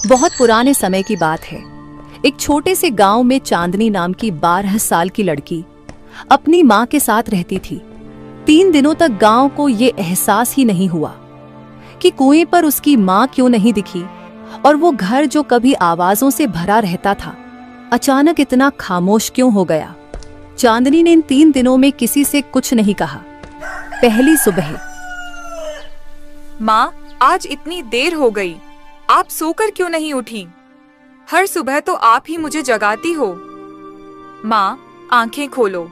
बहुत पुराने समय की बात है। एक छोटे से गांव में चांदनी नाम की 12 साल की लड़की अपनी मां के साथ रहती थी। 3 दिनों तक गांव को ये एहसास ही नहीं हुआ कि कुएं पर उसकी मां क्यों नहीं दिखी, और वो घर जो कभी आवाजों से भरा रहता था अचानक इतना खामोश क्यों हो गया। चांदनी ने इन 3 दिनों में किसी से कुछ नहीं कहा। पहली सुबह, माँ, आज इतनी देर हो गई, आप सोकर क्यों नहीं उठी? हर सुबह तो आप ही मुझे जगाती हो। माँ, आंखें खोलो।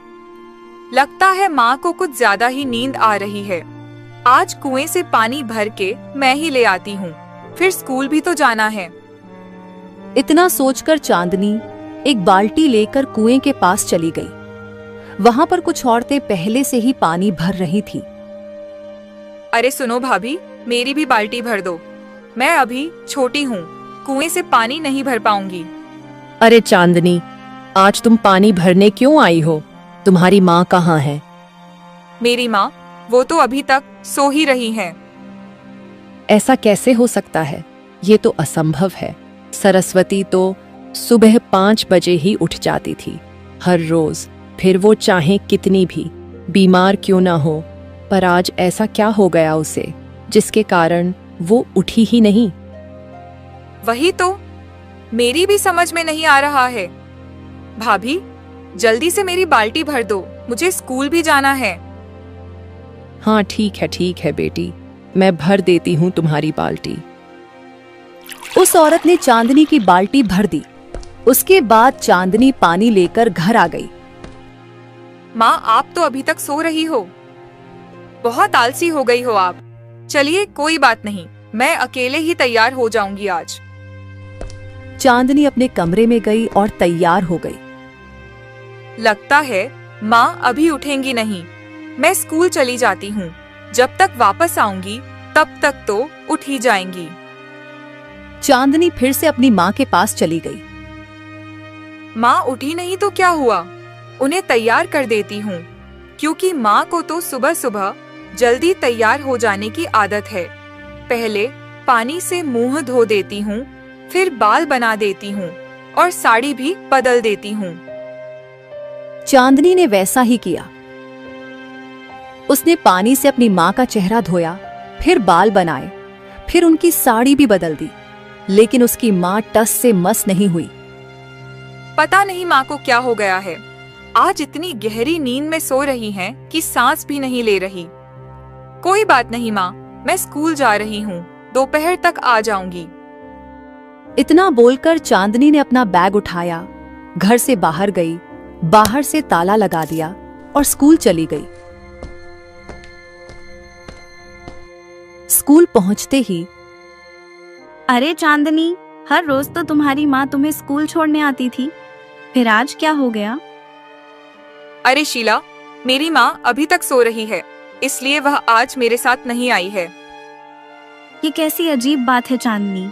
लगता है माँ को कुछ ज्यादा ही नींद आ रही है। आज कुएं से पानी भर के मैं ही ले आती हूँ, फिर स्कूल भी तो जाना है। इतना सोचकर चांदनी एक बाल्टी लेकर कुएं के पास चली गई। वहां पर कुछ औरतें पहले से ही पानी भर रही थी। अरे सुनो भाभी, मेरी भी बाल्टी भर दो। मैं अभी छोटी हूँ, कुएं से पानी नहीं भर पाऊंगी। अरे चांदनी, आज तुम पानी भरने क्यों आई हो? तुम्हारी माँ कहाँ है? मेरी माँ, वो तो अभी तक सो ही रही है। ऐसा कैसे हो सकता है? ये तो असंभव है। सरस्वती तो सुबह 5 बजे ही उठ जाती थी हर रोज, फिर वो चाहे कितनी भी बीमार क्यों ना हो। पर आज ऐसा क्या हो गया उसे जिसके कारण वो उठी ही नहीं? वही तो मेरी भी समझ में नहीं आ रहा है। भाभी, जल्दी से मेरी बाल्टी भर दो, मुझे स्कूल भी जाना है। हाँ ठीक है बेटी, मैं भर देती हूँ तुम्हारी बाल्टी। उस औरत ने चांदनी की बाल्टी भर दी। उसके बाद चांदनी पानी लेकर घर आ गई। माँ, आप तो अभी तक सो रही हो। बहुत आलसी हो गई हो आप। चलिए कोई बात नहीं, मैं अकेले ही तैयार हो जाऊंगी आज। चांदनी अपने कमरे में गई और तैयार हो गई। लगता है माँ अभी उठेंगी नहीं। मैं स्कूल चली जाती हूँ, जब तक वापस आऊंगी तब तक तो उठ ही जाएंगी। चांदनी फिर से अपनी माँ के पास चली गई। माँ उठी नहीं तो क्या हुआ, उन्हें तैयार कर देती हूँ, क्योंकि माँ को तो सुबह सुबह जल्दी तैयार हो जाने की आदत है। पहले पानी से मुंह धो देती हूँ, फिर बाल बना देती हूँ और साड़ी भी बदल देती हूँ। चांदनी ने वैसा ही किया। उसने पानी से अपनी माँ का चेहरा धोया, फिर बाल बनाए, फिर उनकी साड़ी भी बदल दी, लेकिन उसकी माँ टस से मस नहीं हुई। पता नहीं माँ को क्या हो गया है। आज इतनी गहरी नींद में सो रही हैं कि सांस भी नहीं ले रही। कोई बात नहीं माँ, मैं स्कूल जा रही हूँ, दोपहर तक आ जाऊंगी। इतना बोलकर चांदनी ने अपना बैग उठाया, घर से बाहर गई, बाहर से ताला लगा दिया और स्कूल चली गई। स्कूल पहुंचते ही, अरे चांदनी, हर रोज तो तुम्हारी माँ तुम्हें स्कूल छोड़ने आती थी, फिर आज क्या हो गया? अरे शीला, मेरी माँ अभी तक सो रही है, इसलिए वह आज मेरे साथ नहीं आई है। ये कैसी अजीब बात है चांदनी।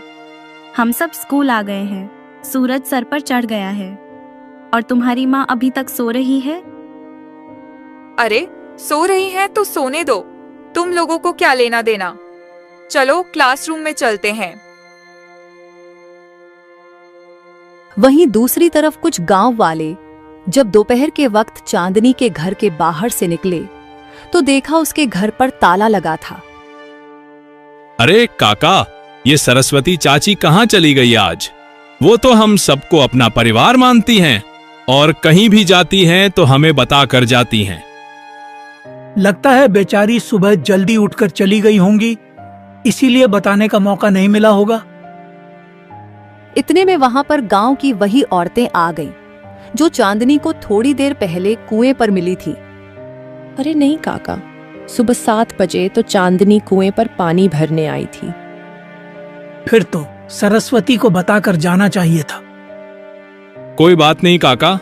हम सब स्कूल आ गए हैं, सूरज सर पर चढ़ गया है और तुम्हारी माँ अभी तक सो रही है। अरे सो रही है तो सोने दो, तुम लोगों को क्या लेना देना। चलो क्लासरूम में चलते हैं। वहीं दूसरी तरफ कुछ गांव वाले जब दोपहर के वक्त चांदनी के घर के बाहर से निकले तो देखा उसके घर पर ताला लगा था। अरे काका, ये सरस्वती चाची कहाँ चली गई आज? वो तो हम सबको अपना परिवार मानती हैं और कहीं भी जाती हैं तो हमें बता कर जाती हैं। लगता है बेचारी सुबह जल्दी उठकर चली गई होंगी, इसीलिए बताने का मौका नहीं मिला होगा। इतने में वहां पर गांव की वही औरतें आ गईं, जो चांदनी को थोड़ी देर पहले कुएं पर मिली थी। अरे नहीं काका, सुबह 7 बजे तो चांदनी कुएं पर पानी भरने आई थी। फिर तो सरस्वती को बताकर जाना चाहिए था। कोई बात नहीं काका,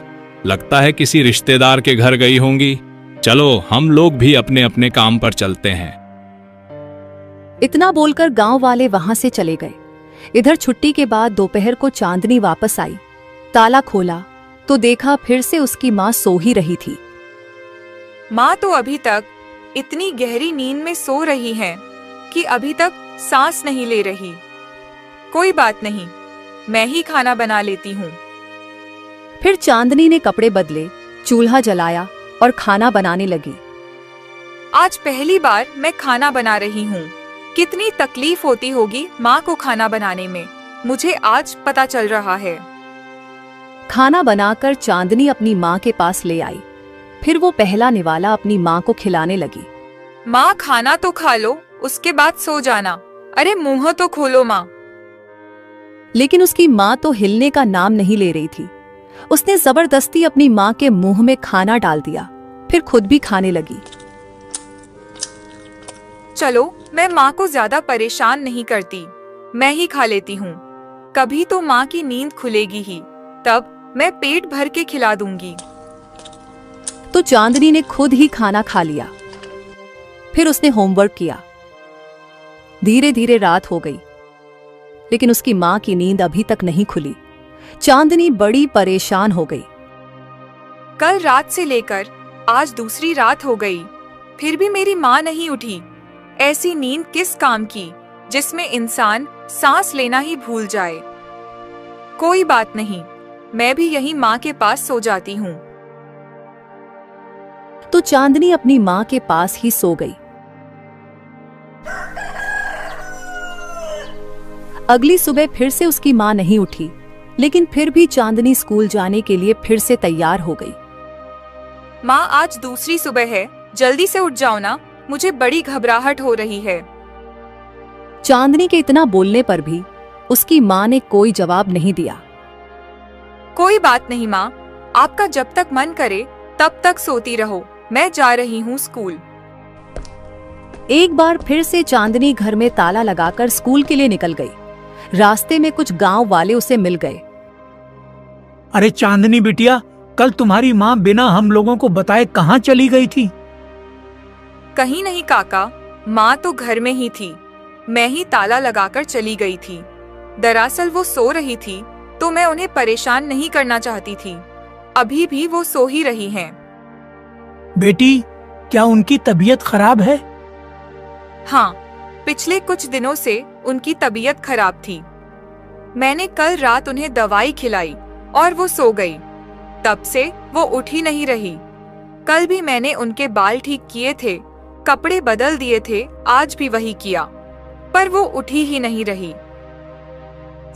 लगता है किसी रिश्तेदार के घर गई होंगी। चलो हम लोग भी अपने अपने काम पर चलते हैं। इतना बोलकर गांव वाले वहां से चले गए। इधर छुट्टी के बाद दोपहर को चांदनी वापस आई, ताला खोला तो देखा फिर से उसकी माँ सो ही रही थी। माँ तो अभी तक इतनी गहरी नींद में सो रही हैं कि अभी तक सांस नहीं ले रही। कोई बात नहीं, मैं ही खाना बना लेती हूँ। फिर चांदनी ने कपड़े बदले, चूल्हा जलाया और खाना बनाने लगी। आज पहली बार मैं खाना बना रही हूँ। कितनी तकलीफ होती होगी माँ को खाना बनाने में, मुझे आज पता चल रहा है। खाना बनाकर चांदनी अपनी माँ के पास ले आई। फिर वो पहला निवाला अपनी माँ को खिलाने लगी। माँ खाना तो खा लो, उसके बाद सो जाना। अरे मुंह तो खोलो माँ। लेकिन उसकी माँ तो हिलने का नाम नहीं ले रही थी। उसने जबरदस्ती अपनी माँ के मुंह में खाना डाल दिया, फिर खुद भी खाने लगी। चलो, मैं माँ को ज्यादा परेशान नहीं करती, मैं ही खा लेती हूँ। कभी तो माँ की नींद खुलेगी ही, तब मैं पेट भर के खिला दूंगी। तो चांदनी ने खुद ही खाना खा लिया। फिर उसने होमवर्क किया। धीरे धीरे रात हो गई, लेकिन उसकी माँ की नींद अभी तक नहीं खुली। चांदनी बड़ी परेशान हो गई। कल रात से लेकर आज दूसरी रात हो गई, फिर भी मेरी माँ नहीं उठी। ऐसी नींद किस काम की जिसमें इंसान सांस लेना ही भूल जाए। कोई बात नहीं, मैं भी यहीं माँ के पास सो जाती हूँ। तो चांदनी अपनी माँ के पास ही सो गई। अगली सुबह फिर से उसकी माँ नहीं उठी, लेकिन फिर भी चांदनी स्कूल जाने के लिए फिर से तैयार हो गई। माँ, आज दूसरी सुबह है, जल्दी से उठ जाओ ना, मुझे बड़ी घबराहट हो रही है। चांदनी के इतना बोलने पर भी उसकी माँ ने कोई जवाब नहीं दिया। कोई बात नहीं माँ, आपका जब तक मन करे तब तक सोती रहो, मैं जा रही हूँ स्कूल। एक बार फिर से चांदनी घर में ताला लगाकर स्कूल के लिए निकल गई। रास्ते में कुछ गांव वाले उसे मिल गए। अरे चांदनी बिटिया, कल तुम्हारी माँ बिना हम लोगों को बताए कहाँ चली गई थी? कहीं नहीं काका, माँ तो घर में ही थी। मैं ही ताला लगाकर चली गई थी। दरअसल वो सो रही थी, तो मैं उन्हें परेशान नहीं करना चाहती थी। अभी भी वो सो ही रही हैं। बेटी, क्या उनकी तबीयत खराब है? हाँ, पिछले कुछ दिनों से उनकी तबीयत खराब थी। मैंने कल रात उन्हें दवाई खिलाई और वो सो गई। तब से वो उठ ही नहीं रही। कल भी मैंने उनके बाल ठीक किए थे, कपड़े बदल दिए थे, आज भी वही किया, पर वो उठी ही नहीं रही।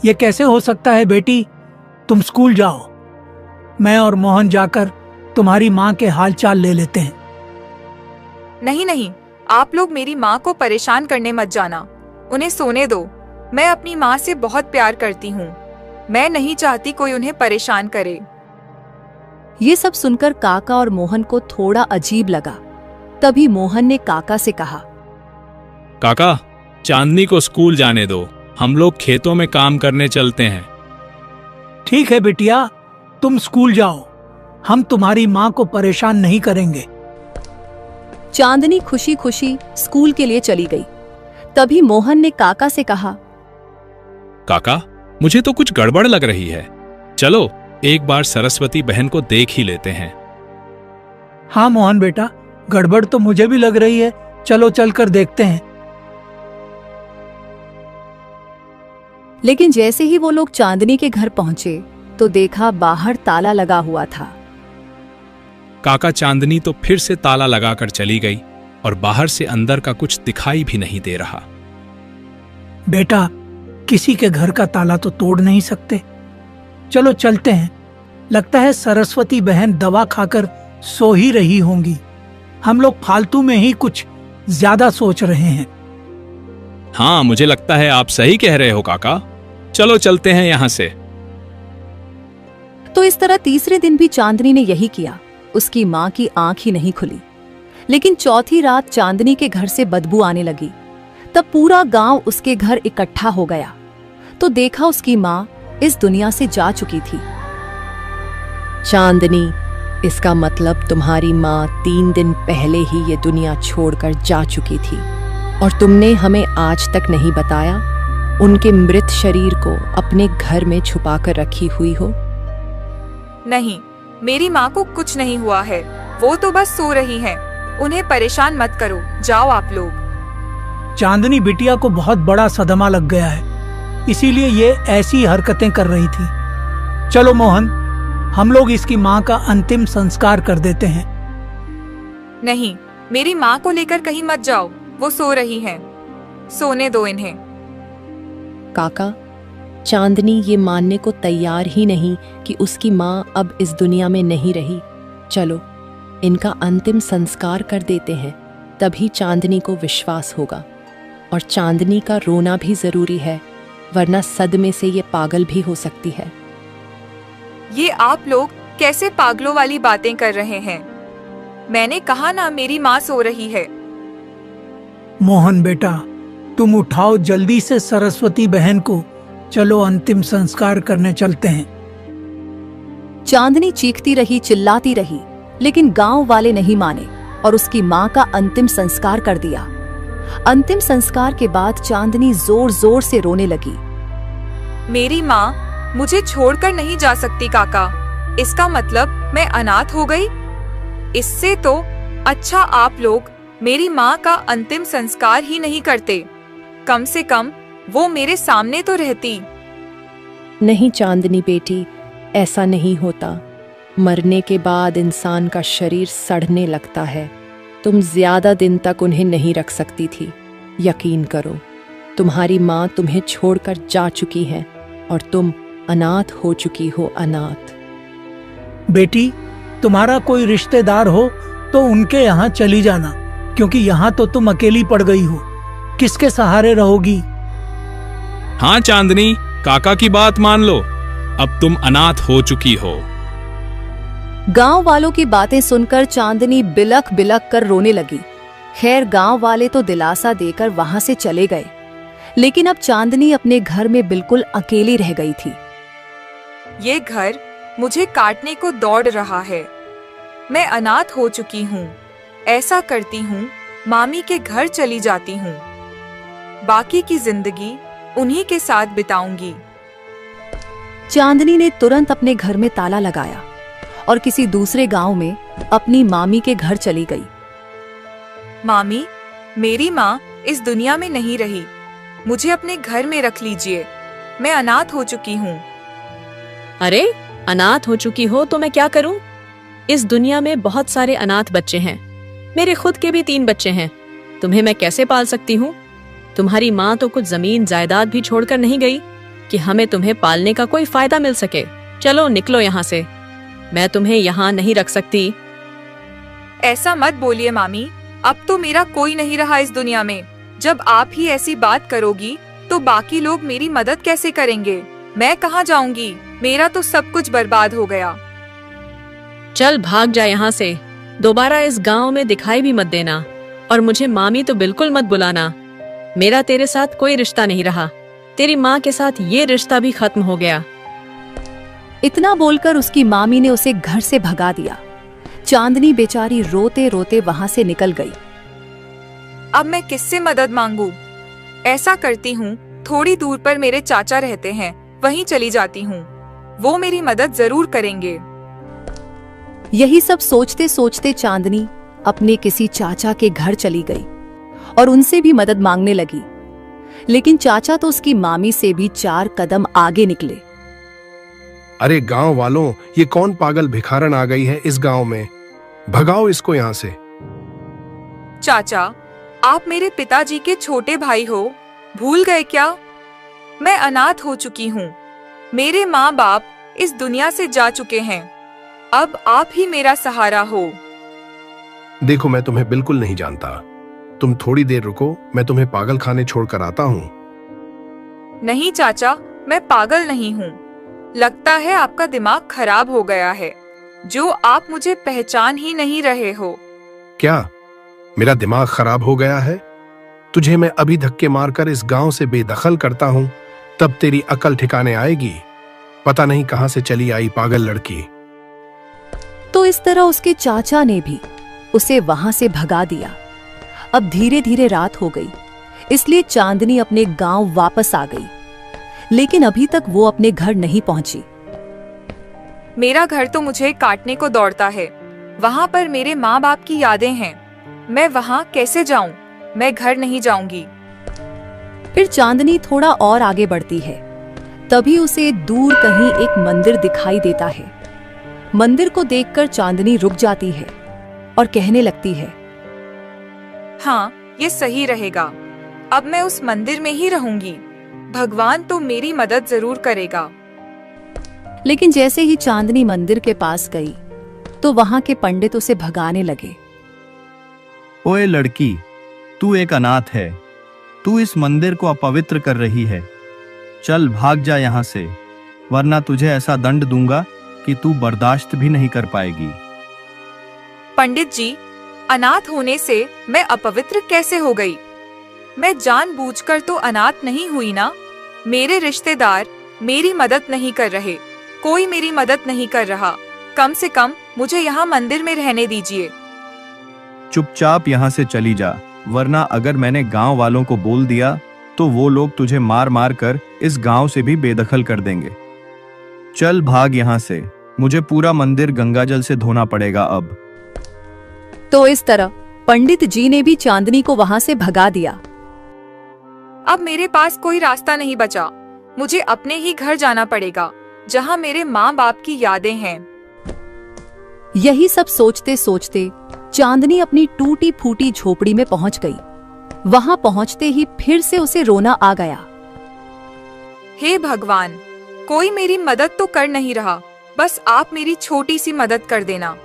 ये कैसे हो सकता है बेटी? तुम स्कूल जाओ, मैं और मोहन जाकर तुम्हारी माँ के हालचाल ले लेते हैं। नहीं नहीं, आप लोग मेरी माँ को परेशान करने मत जाना, उन्हें सोने दो। मैं अपनी माँ से बहुत प्यार करती हूँ, मैं नहीं चाहती कोई उन्हें परेशान करे। ये सब सुनकर काका और मोहन को थोड़ा अजीब लगा। तभी मोहन ने काका से कहा, काका, चांदनी को स्कूल जाने दो, हम लोग खेतों में काम करने चलते हैं। ठीक है बिटिया, तुम स्कूल जाओ, हम तुम्हारी माँ को परेशान नहीं करेंगे। चांदनी खुशी खुशी स्कूल के लिए चली गई। तभी मोहन ने काका से कहा, काका, मुझे तो कुछ गड़बड़ लग रही है, चलो एक बार सरस्वती बहन को देख ही लेते हैं। हाँ मोहन बेटा, गड़बड़ तो मुझे भी लग रही है, चलो चलकर देखते हैं। लेकिन जैसे ही वो लोग चांदनी के घर पहुंचे तो देखा बाहर ताला लगा हुआ था। काका, चांदनी तो फिर से ताला लगाकर चली गई और बाहर से अंदर का कुछ दिखाई भी नहीं दे रहा। बेटा, किसी के घर का ताला तो तोड़ नहीं सकते, चलो चलते हैं। लगता है सरस्वती बहन दवा खाकर सो ही रही होंगी। हम लोग फालतू में ही कुछ ज्यादा सोच रहे हैं। हाँ, मुझे लगता है आप सही कह रहे हो काका, चलो चलते हैं यहां से। तो इस तरह तीसरे दिन भी चांदनी ने यही किया। उसकी माँ की आंख ही नहीं खुली। लेकिन चौथी रात चांदनी के घर से बदबू आने लगी। तब पूरा गांव उसके घर इकट्ठा हो गया। तो देखा उसकी माँ इस दुनिया से जा चुकी थी। चांदनी, इसका मतलब तुम्हारी माँ 3 दिन पहले ही ये दुनिया छोड़कर जा चुकी थी और तुमने हमें आज तक नहीं बताया उनके मृत शरीर को अपने घर में छुपाकर रखी हुई हो। नहीं, मेरी माँ को कुछ नहीं हुआ है, वो तो बस सो रही हैं। उन्हें परेशान मत करो, जाओ आप लोग। चांदनी बिटिया को बहुत बड़ा सदमा लग गया है, इसीलिए ये ऐसी हरकतें कर रही थी। चलो मोहन, हम लोग इसकी माँ का अंतिम संस्कार कर देते हैं। नहीं, मेरी माँ को लेकर कहीं मत जाओ, वो सो रही हैं। सोने दो इन्हें। काका, चांदनी ये मानने को तैयार ही नहीं कि उसकी माँ अब इस दुनिया में नहीं रही। चलो इनका अंतिम संस्कार कर देते हैं, तभी चांदनी को विश्वास होगा। और चांदनी का रोना भी जरूरी है, वरना सदमे से ये पागल भी हो सकती है। ये आप लोग कैसे पागलों वाली बातें कर रहे हैं? मैंने कहा ना, मेरी माँ सो रही है। मोहन बेटा, तुम उठाओ जल्दी से सरस्वती बहन को, चलो अंतिम संस्कार करने चलते हैं। चांदनी चीखती रही, चिल्लाती रही, लेकिन गांव वाले नहीं माने और उसकी माँ का अंतिम संस्कार कर दिया। अंतिम संस्कार के बाद चांदनी जोर जोर से रोने लगी। मेरी माँ मुझे छोड़कर नहीं जा सकती काका, इसका मतलब मैं अनाथ हो गई? इससे तो अच्छा आप लोग मेरी माँ का अंतिम संस्कार ही नहीं करते, कम से कम वो मेरे सामने तो रहती। नहीं चांदनी बेटी, ऐसा नहीं होता। मरने के बाद इंसान का शरीर सड़ने लगता है। तुम ज्यादा दिन तक उन्हें नहीं रख सकती थी। यकीन करो, तुम्हारी माँ तुम्हें छोड़कर जा चुकी है और तुम अनाथ हो चुकी हो, अनाथ। बेटी, तुम्हारा कोई रिश्तेदार हो तो उनके यहाँ चली जाना, क्योंकि यहाँ तो तुम अकेली पड़ गई हो। किसके सहारे रहोगी? हाँ चांदनी, काका की बात मान लो, अब तुम अनाथ हो चुकी हो। गांव वालों की बातें सुनकर चांदनी बिलख बिलख कर रोने लगी। खैर, गांव वाले तो दिलासा देकर वहां से चले गए, लेकिन अब चांदनी अपने घर में बिल्कुल अकेली रह गई थी। ये घर मुझे काटने को दौड़ रहा है। मैं अनाथ हो चुकी हूँ। ऐसा करती हूँ, मामी के घर चली जाती हूँ। बाकी की जिंदगी उन्हीं के साथ बिताऊंगी। चांदनी ने तुरंत अपने घर में ताला लगाया और किसी दूसरे गांव में अपनी मामी के घर चली गई। मामी, मेरी माँ इस दुनिया में नहीं रही, मुझे अपने घर में रख लीजिए। मैं अनाथ हो चुकी हूँ। अरे, अनाथ हो चुकी हो तो मैं क्या करूं? इस दुनिया में बहुत सारे अनाथ बच्चे हैं। मेरे खुद के भी 3 बच्चे हैं। तुम्हें मैं कैसे पाल सकती हूँ? तुम्हारी माँ तो कुछ जमीन जायदाद भी छोड़कर नहीं गई कि हमें तुम्हें पालने का कोई फायदा मिल सके। चलो निकलो यहाँ से, मैं तुम्हें यहाँ नहीं रख सकती। ऐसा मत बोलिए मामी, अब तो मेरा कोई नहीं रहा इस दुनिया में। जब आप ही ऐसी बात करोगी तो बाकी लोग मेरी मदद कैसे करेंगे? मैं कहाँ जाऊंगी? मेरा तो सब कुछ बर्बाद हो गया। चल भाग जा यहाँ से, दोबारा इस गांव में दिखाई भी मत देना, और मुझे मामी तो बिल्कुल मत बुलाना। मेरा तेरे साथ कोई रिश्ता नहीं रहा। तेरी माँ के साथ ये रिश्ता भी खत्म हो गया। इतना बोलकर उसकी मामी ने उसे घर से भगा दिया। चांदनी बेचारी रोते रोते वहां से निकल गई। अब मैं किससे मदद मांगू? ऐसा करती हूँ, थोड़ी दूर पर मेरे चाचा रहते हैं, वहीं चली जाती हूँ। वो मेरी मदद जरूर करेंगे। यही सब सोचते सोचते चांदनी अपने किसी चाचा के घर चली गई और उनसे भी मदद मांगने लगी। लेकिन चाचा तो उसकी मामी से भी 4 कदम आगे निकले। अरे गांव वालों, ये कौन पागल भिखारन आ गई है इस गांव में? भगाओ इसको यहाँ से। चाचा, आप मेरे पिताजी के छोटे भाई हो, भूल गए क्या? मैं अनाथ हो चुकी हूँ। मेरे माँ बाप इस दुनिया से जा चुके हैं। अब आप ही मेरा सहारा हो। देखो, मैं तुम्हें बिल्कुल नहीं जानता। तुम थोड़ी देर रुको, मैं तुम्हें पागल खाने छोड़कर आता हूँ। नहीं चाचा, मैं पागल नहीं हूँ। लगता है आपका दिमाग खराब हो गया है, जो आप मुझे पहचान ही नहीं रहे हो। क्या मेरा दिमाग खराब हो गया है? तुझे मैं अभी धक्के मारकर इस गांव से बेदखल करता हूँ, तब तेरी अकल ठिकाने आएगी। पता नहीं कहां से चली आई पागल लड़की। तो इस तरह उसके चाचा ने भी उसे वहां से भगा दिया। अब धीरे धीरे रात हो गई, इसलिए चांदनी अपने गांव वापस आ गई। लेकिन अभी तक वो अपने घर नहीं पहुंची। मेरा घर तो मुझे काटने को दौड़ता है। वहाँ पर मेरे माँ बाप की यादें हैं। मैं वहाँ कैसे जाऊँ? मैं घर नहीं जाऊंगी। फिर चांदनी थोड़ा और आगे बढ़ती है। तभी उसे दूर कहीं एक मंदिर दिखाई देता है। मंदिर को देखकर चांदनी रुक जाती है और कहने लगती है, हाँ, ये सही रहेगा। अब मैं उस मंदिर में ही रहूंगी। भगवान तो मेरी मदद जरूर करेगा। लेकिन जैसे ही चांदनी मंदिर के पास गई तो वहां के पंडित उसे भगाने लगे। ओए लड़की, तू एक अनाथ है। तू इस मंदिर को अपवित्र कर रही है। चल भाग जा यहाँ से, वरना तुझे ऐसा दंड दूंगा कि तू बर्दाश्त भी नहीं कर पाएगी। पंडित जी, अनाथ होने से मैं अपवित्र कैसे हो गई? मैं जानबूझकर तो अनाथ नहीं हुई ना। मेरे रिश्तेदार मेरी मदद नहीं कर रहे, कोई मेरी मदद नहीं कर रहा। कम से कम मुझे यहाँ मंदिर में रहने दीजिए। चुपचाप यहाँ से चली जा, वरना अगर मैंने गांव वालों को बोल दिया तो वो लोग तुझे मार मार कर इस गांव से भी बेदखल कर देंगे। चल भाग यहाँ से, मुझे पूरा मंदिर गंगाजल से धोना पड़ेगा अब। तो इस तरह पंडित जी ने भी चांदनी को वहां से भगा दिया। अब मेरे पास कोई रास्ता नहीं बचा। मुझे अपने ही घर जाना पड़ेगा, जहाँ मेरे माँ बाप की यादें हैं। यही सब सोचते सोचते चांदनी अपनी टूटी फूटी झोपड़ी में पहुंच गई। वहां पहुंचते ही फिर से उसे रोना आ गया। हे भगवान, कोई मेरी मदद तो कर नहीं रहा। बस आप मेरी छोटी सी मदद कर देना।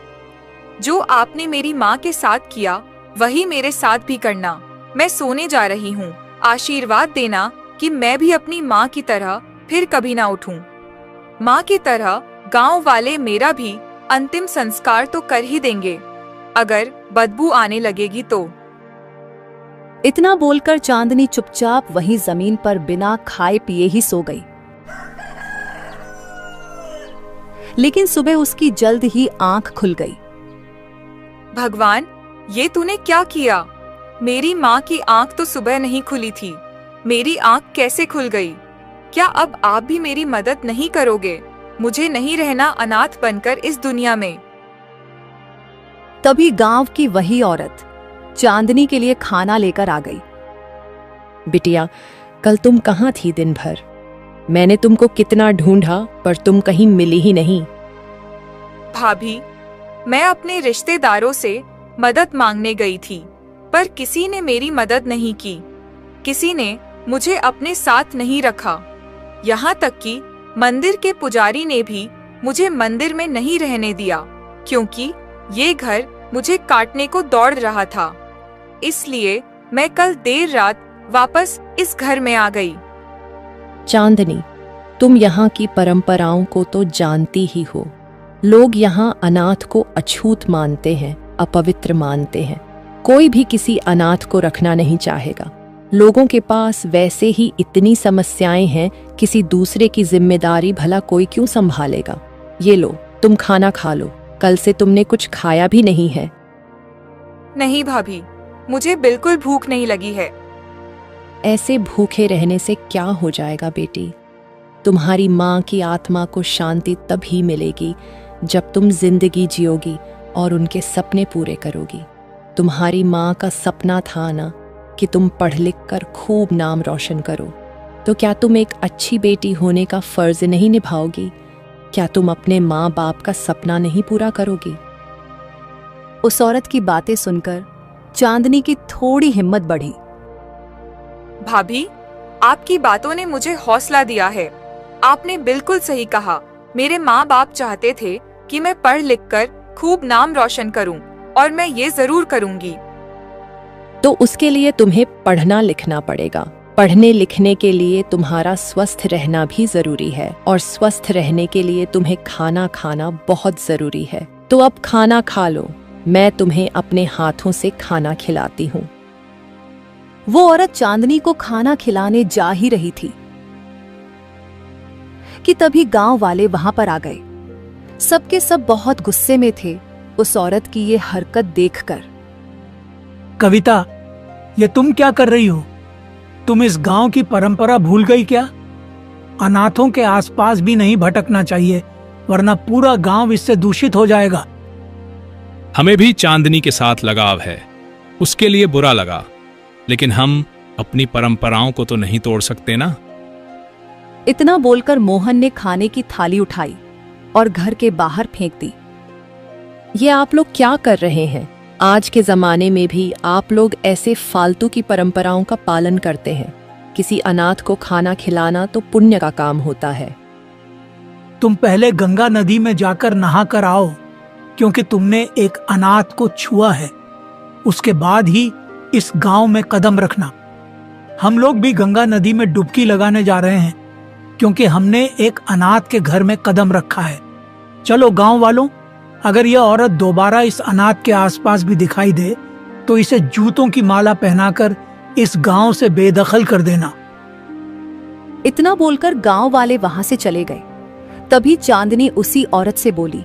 जो आपने मेरी माँ के साथ किया वही मेरे साथ भी करना। मैं सोने जा रही हूँ। आशीर्वाद देना कि मैं भी अपनी माँ की तरह फिर कभी ना उठूं। माँ की तरह गांव वाले मेरा भी अंतिम संस्कार तो कर ही देंगे, अगर बदबू आने लगेगी तो। इतना बोलकर चांदनी चुपचाप वहीं जमीन पर बिना खाए पिए ही सो गई। लेकिन सुबह उसकी जल्द ही आंख खुल गई। भगवान, ये तूने क्या किया? मेरी माँ की आंख तो सुबह नहीं खुली थी। मेरी आंख कैसे खुल गई? क्या अब आप भी मेरी मदद नहीं करोगे? मुझे नहीं रहना अनाथ बनकर इस दुनिया में। तभी गांव की वही औरत चांदनी के लिए खाना लेकर आ गई। बिटिया, कल तुम कहाँ थी दिन भर? मैंने तुमको कितना ढूंढा पर तुम कहीं मिली ही नहीं। भाभी, मैं अपने रिश्तेदारों से मदद मांगने गई थी, पर किसी ने मेरी मदद नहीं की। किसी ने मुझे अपने साथ नहीं रखा। यहाँ तक कि मंदिर के पुजारी ने भी मुझे मंदिर में नहीं रहने दिया, क्योंकि ये घर मुझे काटने को दौड़ रहा था। इसलिए मैं कल देर रात वापस इस घर में आ गई। चांदनी, तुम यहाँ की परंपराओं को तो जानती ही हो। लोग यहाँ अनाथ को अछूत मानते हैं, अपवित्र मानते हैं। कोई भी किसी अनाथ को रखना नहीं चाहेगा। लोगों के पास वैसे ही इतनी समस्याएं हैं, किसी दूसरे की जिम्मेदारी भला कोई क्यों संभालेगा। ये लो, तुम खाना खा लो। कल से तुमने कुछ खाया भी नहीं है। नहीं भाभी, मुझे बिल्कुल भूख नहीं लगी है। ऐसे भूखे रहने से क्या हो जाएगा बेटी? तुम्हारी माँ की आत्मा को शांति तभी मिलेगी जब तुम जिंदगी जियोगी और उनके सपने पूरे करोगी। तुम्हारी माँ का सपना था ना कि तुम पढ़ लिख कर खूब नाम रोशन करो, तो क्या तुम एक अच्छी बेटी होने का फर्ज नहीं निभाओगी? क्या तुम अपने माँ बाप का सपना नहीं पूरा करोगी? उस औरत की बातें सुनकर चांदनी की थोड़ी हिम्मत बढ़ी। भाभी, आपकी बातों ने मुझे हौसला दिया है। आपने बिल्कुल सही कहा। मेरे माँ बाप चाहते थे कि मैं पढ़ लिख कर खूब नाम रोशन करूं, और मैं ये जरूर करूंगी। तो उसके लिए तुम्हें पढ़ना लिखना पड़ेगा। पढ़ने लिखने के लिए तुम्हारा स्वस्थ रहना भी जरूरी है, और स्वस्थ रहने के लिए तुम्हें खाना खाना बहुत जरूरी है। तो अब खाना खा लो, मैं तुम्हें अपने हाथों से खाना खिलाती हूँ। वो औरत चांदनी को खाना खिलाने जा ही रही थी कि तभी गांव वाले वहां पर आ गए। सबके सब बहुत गुस्से में थे उस औरत की ये हरकत देखकर। कविता, ये तुम क्या कर रही हो? तुम इस गांव की परंपरा भूल गई क्या? अनाथों के आसपास भी नहीं भटकना चाहिए। वरना पूरा गांव इससे दूषित हो जाएगा। हमें भी चांदनी के साथ लगाव है, उसके लिए बुरा लगा, लेकिन हम अपनी परंपराओं को तो नहीं तोड़ सकते ना। इतना बोलकर मोहन ने खाने की थाली उठाई और घर के बाहर फेंक दी। ये आप लोग क्या कर रहे हैं? आज के जमाने में भी आप लोग ऐसे फालतू की परंपराओं का पालन करते हैं। किसी अनाथ को खाना खिलाना तो पुण्य का काम होता है। तुम पहले गंगा नदी में जाकर नहा कर आओ, क्योंकि तुमने एक अनाथ को छुआ है। उसके बाद ही इस गांव में कदम रखना। हम लोग भी गंगा नदी में डुबकी लगाने जा रहे हैं, क्योंकि हमने एक अनाथ के घर में कदम रखा है। चलो गांव वालों, अगर यह औरत दोबारा इस अनाथ के आसपास भी दिखाई दे तो इसे जूतों की माला पहनाकर इस गांव से बेदखल कर देना। इतना बोलकर गांव वाले वहां से चले गए। तभी चांदनी उसी औरत से बोली,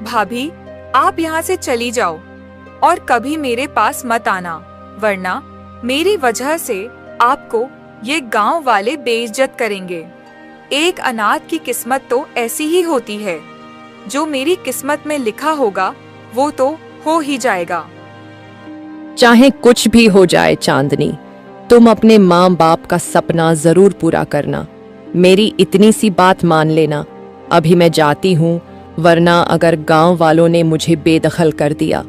भाभी, आप यहाँ से चली जाओ और कभी मेरे पास मत आना, वरना मेरी वजह से आपको ये गांव वाले बेइज्जत करेंगे। एक अनाथ की किस्मत तो ऐसी ही होती है, जो मेरी किस्मत में लिखा होगा वो तो हो ही जाएगा। चाहे कुछ भी हो जाए चांदनी, तुम अपने माँ बाप का सपना जरूर पूरा करना। मेरी इतनी सी बात मान लेना। अभी मैं जाती हूँ, वरना अगर गांव वालों ने मुझे बेदखल कर दिया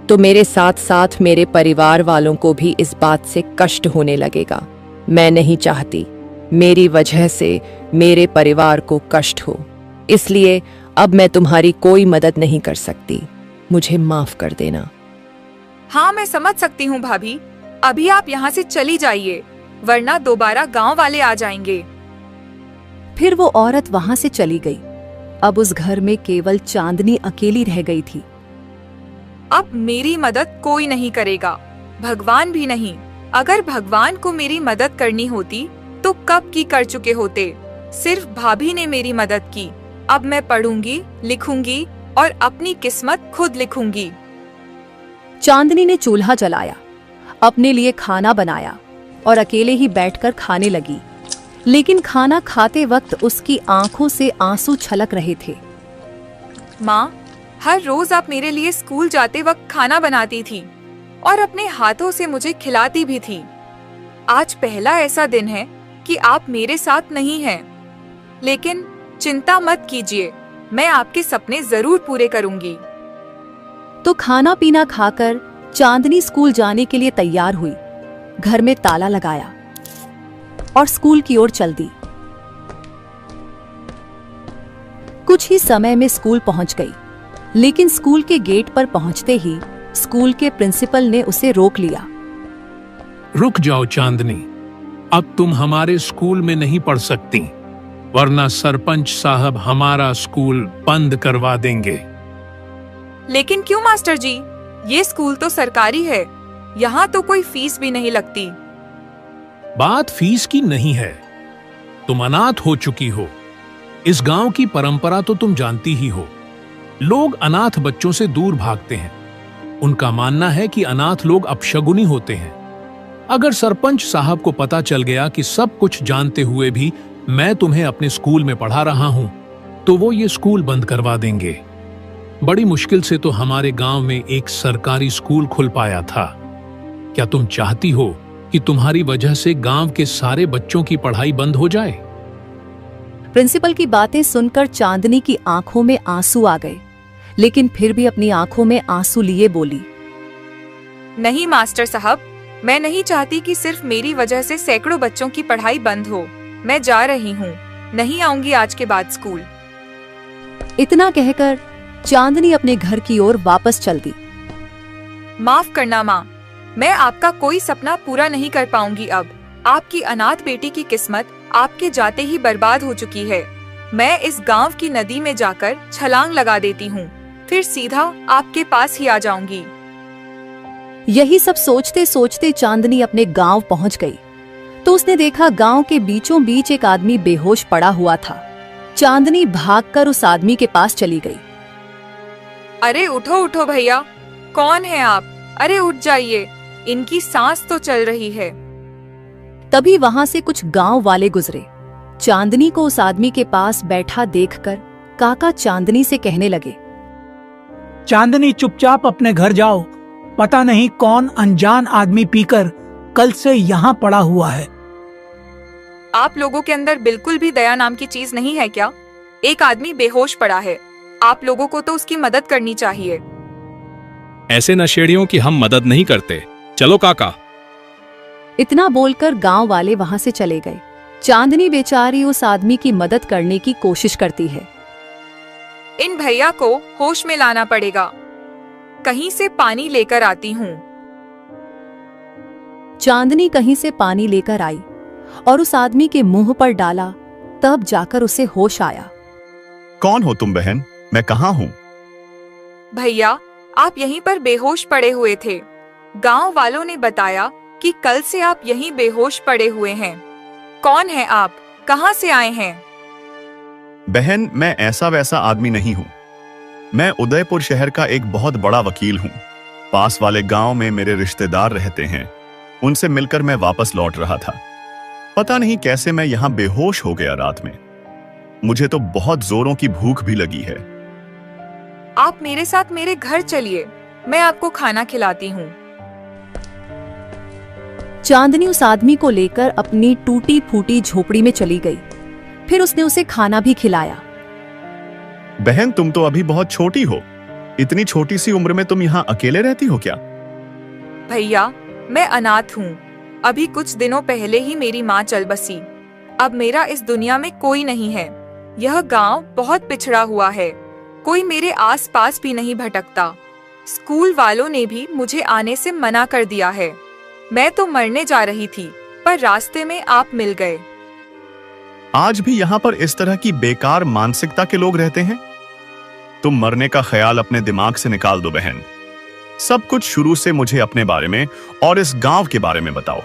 तो मेरे साथ साथ मेरे परिवार वालों को भी इस बात से कष्ट होने लगेगा। मैं नहीं चाहती मेरी वजह से मेरे परिवार को कष्ट हो, इसलिए अब मैं तुम्हारी कोई मदद नहीं कर सकती। मुझे माफ कर देना। हाँ, मैं समझ सकती हूँ भाभी, अभी आप यहाँ से चली जाइए, वरना दोबारा गांव वाले आ जाएंगे। फिर वो औरत वहां से चली गई। अब उस घर में केवल चांदनी अकेली रह गई थी। अब मेरी मदद कोई नहीं करेगा, भगवान भी नहीं। अगर भगवान को मेरी मदद करनी होती तो कब की कर चुके होते। सिर्फ भाभी ने मेरी मदद की। अब मैं पढ़ूंगी, लिखूंगी और अपनी किस्मत खुद लिखूंगी। चांदनी ने चूल्हा जलाया, अपने लिए खाना बनाया और अकेले ही बैठकर खाने लगी। लेकिन खाना खाते वक्त उसकी आंखों से आंसू छलक रहे थे। माँ, हर रोज आप मेरे लिए स्कूल जाते वक्त खाना बनाती थी और अपने हाथों से मुझे खिलाती भी थी। आज पहला ऐसा दिन है कि आप मेरे साथ नहीं हैं। लेकिन चिंता मत कीजिए, मैं आपके सपने जरूर पूरे करूंगी। तो खाना पीना खाकर चांदनी स्कूल जाने के लिए तैयार हुई। घर में ताला लगाया और स्कूल की ओर चल दी। कुछ ही समय में स्कूल पहुंच गई, लेकिन स्कूल के गेट पर पहुंचते ही स्कूल के प्रिंसिपल ने उसे रोक लिया। रुक जाओ चांदनी, अब तुम हमारे स्कूल में नहीं पढ़ सकती, वरना सरपंच साहब हमारा स्कूल बंद करवा देंगे। लेकिन क्यों मास्टर जी? ये स्कूल तो सरकारी है, यहाँ तो कोई फीस भी नहीं लगती। बात फीस की नहीं है, तुम अनाथ हो चुकी हो। इस गांव की परंपरा तो तुम जानती ही हो। लोग अनाथ बच्चों से दूर भागते हैं। उनका मानना है कि अनाथ लोग अपशगुनी होते हैं। अगर सरपंच साहब को पता चल गया कि सब कुछ जानते हुए भी मैं तुम्हें अपने स्कूल में पढ़ा रहा हूं, तो वो ये स्कूल बंद करवा देंगे। बड़ी मुश्किल से तो हमारे गांव में एक सरकारी स्कूल खुल पाया था। क्या तुम चाहती हो कि तुम्हारी वजह से गांव के सारे बच्चों की पढ़ाई बंद हो जाए? प्रिंसिपल की बातें सुनकर चांदनी की आंखों में आंसू आ गए, लेकिन फिर भी अपनी आंखों में आंसू लिए बोली, नहीं मास्टर साहब, मैं नहीं चाहती कि सिर्फ मेरी वजह से सैकड़ों बच्चों की पढ़ाई बंद हो। मैं जा रही हूँ, नहीं आऊंगी आज के बाद स्कूल। इतना कहकर चांदनी अपने घर की ओर वापस चल दी। माफ करना माँ, मैं आपका कोई सपना पूरा नहीं कर पाऊंगी अब। आपकी अनाथ बेटी की किस्मत आपके जाते ही बर्बाद हो चुकी है। मैं इस गांव की नदी में जाकर छलांग लगा देती हूँ, फिर सीधा आपके पास ही आ जाऊंगी। यही सब सोचते सोचते चांदनी अपने गांव पहुंच गई, तो उसने देखा गांव के बीचों बीच एक आदमी बेहोश पड़ा हुआ था। चांदनी भागकर उस आदमी के पास चली गई। अरे उठो उठो भैया, कौन है आप? अरे उठ जाइए, इनकी सांस तो चल रही है। तभी वहां से कुछ गांव वाले गुजरे। चांदनी को उस आदमी के पास बैठा देखकर काका चांदनी से कहने लगे, चांदनी चुपचाप अपने घर जाओ, पता नहीं कौन अनजान आदमी पीकर कल से यहाँ पड़ा हुआ है। आप लोगों के अंदर बिल्कुल भी दया नाम की चीज नहीं है क्या? एक आदमी बेहोश पड़ा है, आप लोगों को तो उसकी मदद करनी चाहिए। ऐसे नशेड़ियों की हम मदद नहीं करते। चलो काका। इतना बोलकर गांव वाले वहां से चले गए। चांदनी बेचारी उस आदमी की मदद करने की कोशिश करती है। इन भैया को होश में लाना पड़ेगा, कहीं से पानी लेकर आती हूँ। चांदनी कहीं से पानी लेकर आई और उस आदमी के मुंह पर डाला, तब जाकर उसे होश आया। कौन हो तुम बहन? मैं कहाँ हूँ? भैया, आप यहीं पर बेहोश पड़े हुए थे। गांव वालों ने बताया कि कल से आप यहीं बेहोश पड़े हुए हैं। कौन है आप? कहाँ से आए हैं? बहन, मैं ऐसा वैसा आदमी नहीं हूँ। मैं उदयपुर शहर का एक बहुत बड़ा वकील हूँ। पास वाले गांव में मेरे रिश्तेदार रहते हैं, उनसे मिलकर मैं वापस लौट रहा था। पता नहीं कैसे मैं यहाँ बेहोश हो गया रात में। मुझे तो बहुत जोरों की भूख भी लगी है। आप मेरे साथ मेरे घर चलिए, मैं आपको खाना खिलाती हूँ। चांदनी उस आदमी को लेकर अपनी टूटी फूटी झोपड़ी में चली गई। फिर उसने उसे खाना भी खिलाया। बहन, तुम तो अभी बहुत छोटी हो। इतनी छोटी सी उम्र में तुम यहाँ अकेले रहती हो क्या? भैया, मैं अनाथ हूँ। अभी कुछ दिनों पहले ही मेरी माँ चल बसी। अब मेरा इस दुनिया में कोई नहीं है। यह गांव बहुत पिछड़ा हुआ है, कोई मेरे आसपास भी नहीं भटकता। स्कूल वालों ने भी मुझे आने से मना कर दिया है। मैं तो मरने जा रही थी, पर रास्ते में आप मिल गए। आज भी यहाँ पर इस तरह की बेकार मानसिकता के लोग रहते हैं? तुम मरने का ख्याल अपने दिमाग से निकाल दो बहन। सब कुछ शुरू से मुझे अपने बारे में और इस गांव के बारे में बताओ।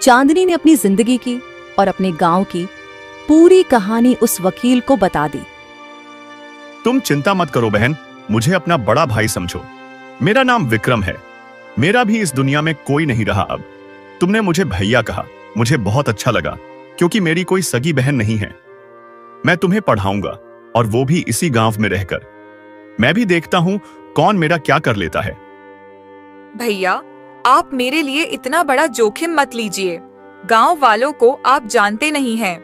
चांदनी ने अपनी जिंदगी की और अपने गांव की पूरी कहानी उस वकील को बता दी। तुम चिंता मत करो बहन, मुझे अपना बड़ा भाई समझो। मेरा नाम विक्रम है। मेरा भी इस दुनिया में कोई नहीं रहा अब। तुमने मुझे भैया कहा, मुझे बहुत अच्छा लगा, क्योंकि मेरी कोई सगी बहन नहीं है। मैं तुम्हें पढ़ाऊंगा, और वो भी इसी गांव में रहकर। मैं भी देखता हूं कौन मेरा क्या कर लेता है। भैया, आप मेरे लिए इतना बड़ा जोखिम मत लीजिए। गांव वालों को आप जानते नहीं हैं।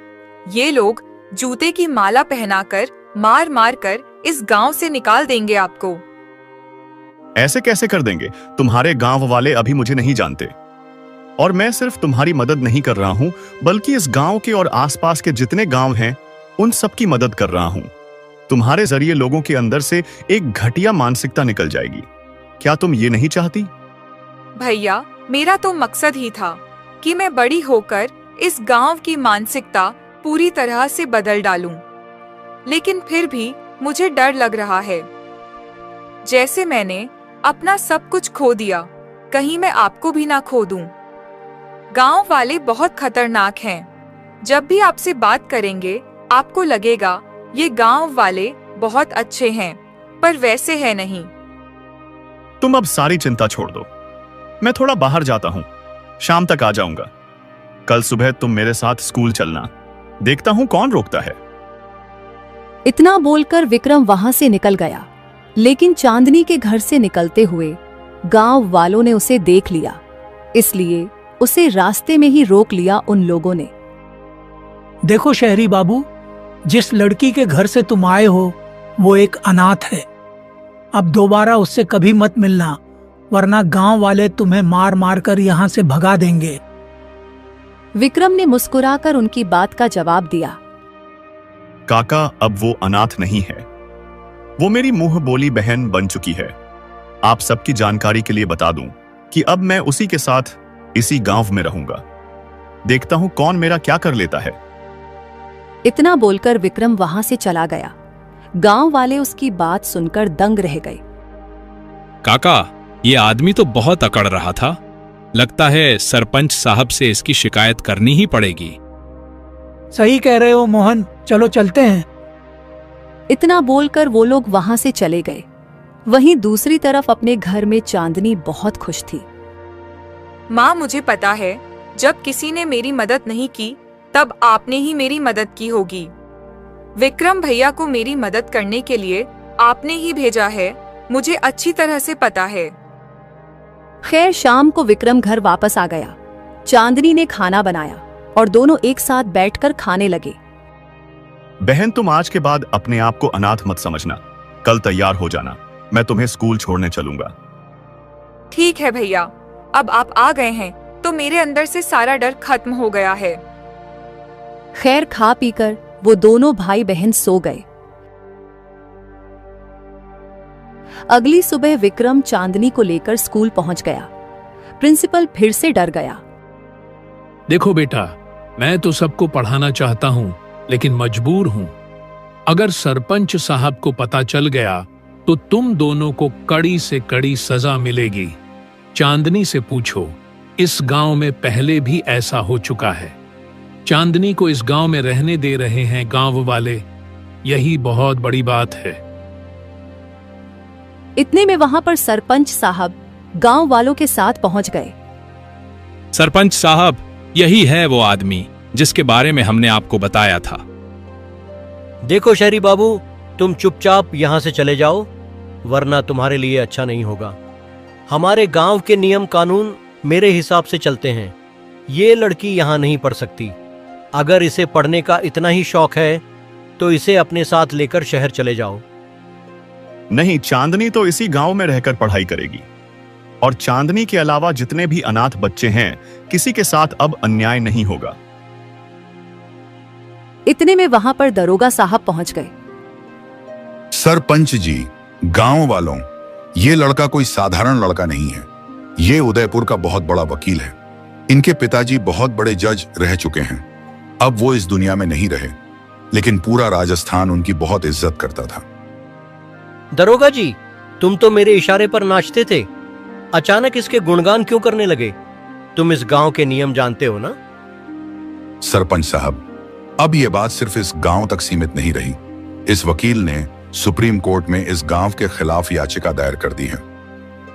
ये लोग जूते की माला पहनाकर मार मार कर इस गांव से निकाल देंगे आपको। ऐसे कैसे कर देंगे? तुम्हारे गांव वाले अभी मुझे नहीं जानते, और मैं सिर्फ तुम्हारी मदद नहीं कर रहा हूं, बल्कि इस गांव के और आसपास के जितने गांव हैं उन सब की मदद कर रहा हूं। तुम्हारे जरिए लोगों के अंदर से एक घटिया मानसिकता निकल जाएगी। क्या तुम ये नहीं चाहती? भैया, मेरा तो मकसद ही था कि मैं बड़ी होकर इस गांव की मानसिकता पूरी तरह से बदल डालूं। लेकिन फिर भी मुझे डर लग रहा है। जैसे मैंने अपना सब कुछ खो दिया, कहीं मैं आपको भी ना खो दूं। गांव वाले बहुत खतरनाक हैं। जब भी आपसे बात करेंगे आपको लगेगा ये गांव वाले बहुत अच्छे हैं, पर वैसे है नहीं। तुम अब सारी चिंता छोड़ दो। मैं थोड़ा बाहर जाता हूं, शाम तक आ जाऊंगा। कल सुबह तुम मेरे साथ स्कूल चलना, देखता हूं कौन रोकता है। इतना बोलकर विक्रम वहां से निकल गया, लेकिन चांदनी के घर से निकलते हुए गांव वालों ने उसे देख लिया, इसलिए उसे रास्ते में ही रोक लिया उन लोगों ने। देखो शहरी बाबू, जिस लड़की के घर से तुम आए हो वो एक अनाथ है। अब दोबारा उससे कभी मत मिलना, वरना गांव वाले तुम्हें मार मार कर यहाँ से भगा देंगे। विक्रम ने मुस्कुराकर उनकी बात का जवाब दिया। काका, अब वो अनाथ नहीं है, वो मेरी मुंह बोली बहन बन चुकी है। आप सबकी जानकारी के लिए बता दूं कि अब मैं उसी के साथ इसी गांव में रहूंगा। देखता हूं कौन मेरा क्या कर लेता है। इतना बोलकर विक्रम वहां से चला गया। गांव वाले उसकी बात सुनकर दंग रह गए। काका, ये आदमी तो बहुत अकड़ रहा था। लगता है सरपंच साहब से इसकी शिकायत करनी ही पड़ेगी। सही कह रहे हो मोहन, चलो चलते हैं। इतना बोलकर वो लोग वहां से चले गए। वहीं दूसरी तरफ अपने घर में चांदनी बहुत खुश थी। माँ, मुझे पता है जब किसी ने मेरी मदद नहीं की तब आपने ही मेरी मदद की होगी। विक्रम भैया को मेरी मदद करने के लिए आपने ही भेजा है, मुझे अच्छी तरह से पता है। खैर शाम को विक्रम घर वापस आ गया। चांदनी ने खाना बनाया और दोनों एक साथ बैठकर खाने लगे। बहन, तुम आज के बाद अपने आप को अनाथ मत समझना। कल तैयार हो जाना, मैं तुम्हें स्कूल छोड़ने चलूंगा। ठीक है भैया, अब आप आ गए हैं तो मेरे अंदर से सारा डर खत्म हो गया है। खैर खा पीकर वो दोनों भाई बहन सो गए। अगली सुबह विक्रम चांदनी को लेकर स्कूल पहुंच गया। प्रिंसिपल फिर से डर गया। देखो बेटा, मैं तो सबको पढ़ाना चाहता हूँ, लेकिन मजबूर हूँ। अगर सरपंच साहब को पता चल गया तो तुम दोनों को कड़ी से कड़ी सजा मिलेगी। चांदनी से पूछो, इस गांव में पहले भी ऐसा हो चुका है। चांदनी को इस गांव में रहने दे रहे हैं गांव वाले, यही बहुत बड़ी बात है। इतने में वहां पर सरपंच साहब गांव वालों के साथ पहुंच गए। सरपंच साहब, यही है वो आदमी जिसके बारे में हमने आपको बताया था। देखो शहरी बाबू, तुम चुपचाप यहां से चले जाओ, वरना तुम्हारे लिए अच्छा नहीं होगा। हमारे गांव के नियम कानून मेरे हिसाब से चलते हैं। ये लड़की यहां नहीं पढ़ सकती। अगर इसे पढ़ने का इतना ही शौक है तो इसे अपने साथ लेकर शहर चले जाओ। नहीं, चांदनी तो इसी गांव में रहकर पढ़ाई करेगी। और चांदनी के अलावा जितने भी अनाथ बच्चे हैं, किसी के साथ अब अन्याय नहीं होगा। इतने में वहां पर दरोगा साहब पहुंच गए। सरपंच जी, गांव वालों, ये लड़का कोई साधारण लड़का नहीं है। ये उदयपुर का बहुत बड़ा वकील है। इनके पिताजी बहुत बड़े जज रह चुके हैं। अब वो इस दुनिया में नहीं रहे, लेकिन पूरा राजस्थान उनकी बहुत इज्जत करता था। दरोगा जी, तुम तो मेरे इशारे पर नाचते थे, अचानक इसके गुणगान क्यों करने लगे? तुम इस गांव के नियम जानते हो ना? सरपंच साहब, अब ये बात सिर्फ इस गांव तक सीमित नहीं रही। इस वकील ने सुप्रीम कोर्ट में इस गांव के खिलाफ याचिका दायर कर दी है।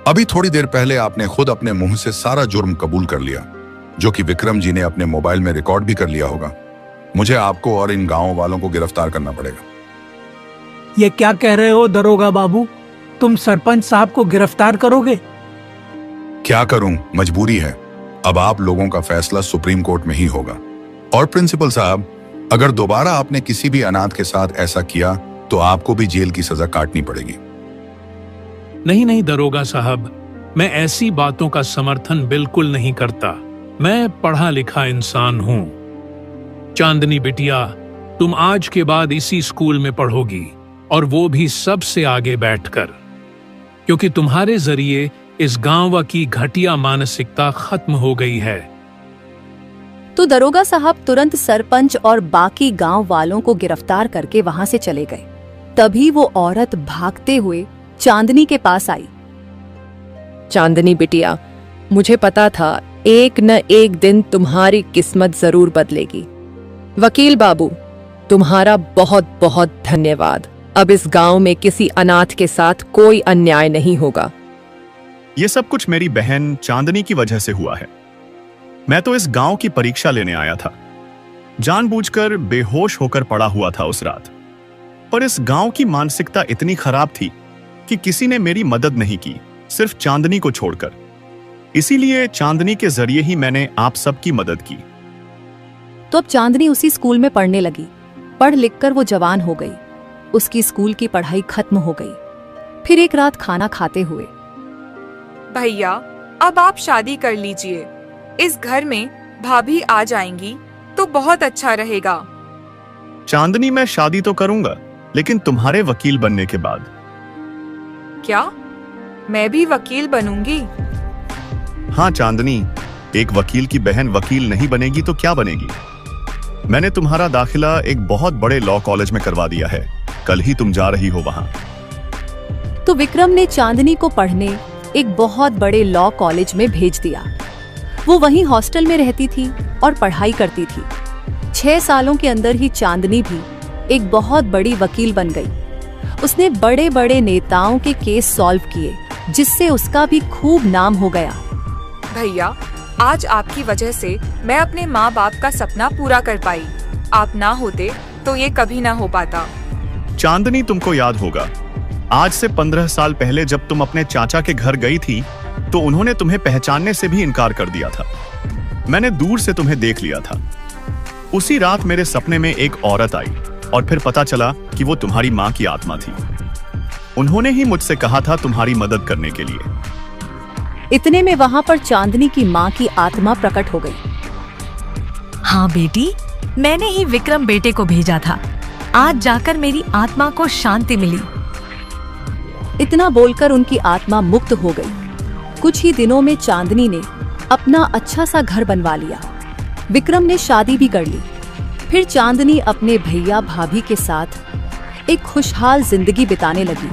अभी थोड़ी देर पहले आपने खुद अपने मुंह से सारा जुर्म कबूल कर लिया, जो कि विक्रम जी ने अपने मोबाइल में रिकॉर्ड भी कर लिया होगा। मुझे आपको और इन गांव वालों को गिरफ्तार करना पड़ेगा। ये क्या कह रहे हो दरोगा बाबू? तुम सरपंच साहब को गिरफ्तार करोगे? क्या करूं, मजबूरी है। अब आप लोगों का फैसला सुप्रीम कोर्ट में ही होगा। और प्रिंसिपल साहब, अगर दोबारा आपने किसी भी अनाथ के साथ ऐसा किया तो आपको भी जेल की सजा काटनी पड़ेगी। नहीं नहीं दरोगा साहब, मैं ऐसी बातों का समर्थन बिल्कुल नहीं करता। मैं पढ़ा लिखा इंसान हूं। चांदनी बिटिया, तुम आज के बाद इसी स्कूल में पढ़ोगी, और वो भी सबसे आगे बैठकर, क्योंकि तुम्हारे जरिए इस गांव की घटिया मानसिकता खत्म हो गई है। तो दरोगा साहब तुरंत सरपंच और बाकी गांव वालों को गिरफ्तार करके वहां से चले गए। तभी वो औरत भागते हुए चांदनी के पास आई। चांदनी बिटिया, मुझे पता था एक न एक दिन तुम्हारी किस्मत जरूर बदलेगी। वकील बाबू, तुम्हारा बहुत बहुत धन्यवाद। अब इस गांव में किसी अनाथ के साथ कोई अन्याय नहीं होगा। ये सब कुछ मेरी बहन चांदनी की वजह से हुआ है। मैं तो इस गांव की परीक्षा लेने आया था। जानबूझकर बेहोश होकर पड़ा हुआ था उस रात। पर इस गांव की मानसिकता इतनी खराब थी कि किसी ने मेरी मदद नहीं की, सिर्फ चांदनी को छोड़कर। इसीलिए चांदनी के जरिए ही मैंने आप सबकी मदद की। तो अब चांदनी उसी स्कूल में पढ़ने लगी। पढ़ लिखकर वो जवान हो गई। उसकी स्कूल की पढ़ाई खत्म हो गई। फिर एक रात खाना खाते हुए, भैया अब आप शादी कर लीजिए। इस घर में भाभी आ जाएंगी तो बहुत अच्छा रहेगा। चांदनी, मैं शादी तो करूंगा, लेकिन तुम्हारे वकील बनने के बाद। क्या मैं भी वकील बनूंगी? हाँ चांदनी, एक वकील की बहन वकील नहीं बनेगी तो क्या बनेगी? मैंने तुम्हारा दाखिला एक बहुत बड़े लॉ कॉलेज में करवा दिया है। कल ही तुम जा रही हो वहां। तो विक्रम ने चांदनी को पढ़ने एक बहुत बड़े लॉ कॉलेज में भेज दिया। वो वहीं हॉस्टल में रहती थी और पढ़ाई करती थी। 6 सालों के अंदर ही चांदनी भी एक बहुत बड़ी वकील बन गई। उसने बड़े बड़े नेताओं के केस सॉल्व किए, जिससे उसका भी खूब नाम हो गया। भैया, आज आपकी वजह से मैं अपने माँ बाप का सपना पूरा कर पाई। आप ना होते तो ये कभी ना हो पाता। चांदनी, तुमको याद होगा, आज से 15 साल पहले जब तुम अपने चाचा के घर गई थी तो उन्होंने तुम्हें पहचानने से भी इनकार कर दिया था। मैंने दूर से तुम्हें देख लिया था। उसी रात मेरे सपने में एक औरत आई और फिर पता चला कि वो तुम्हारी माँ की आत्मा थी। उन्होंने ही मुझसे कहा था तुम्हारी मदद करने के लिए। इतने में वहां पर चांदनी की माँ की आत्मा प्रकट हो गई। हाँ बेटी, मैंने ही विक्रम बेटे को भेजा था। आज जाकर मेरी आत्मा को शांति मिली। इतना बोलकर उनकी आत्मा मुक्त हो गई। कुछ ही दिनों में चांदनी ने अपना अच्छा सा घर बनवा लिया। विक्रम ने शादी भी कर ली। फिर चांदनी अपने भैया भाभी के साथ एक खुशहाल जिंदगी बिताने लगी।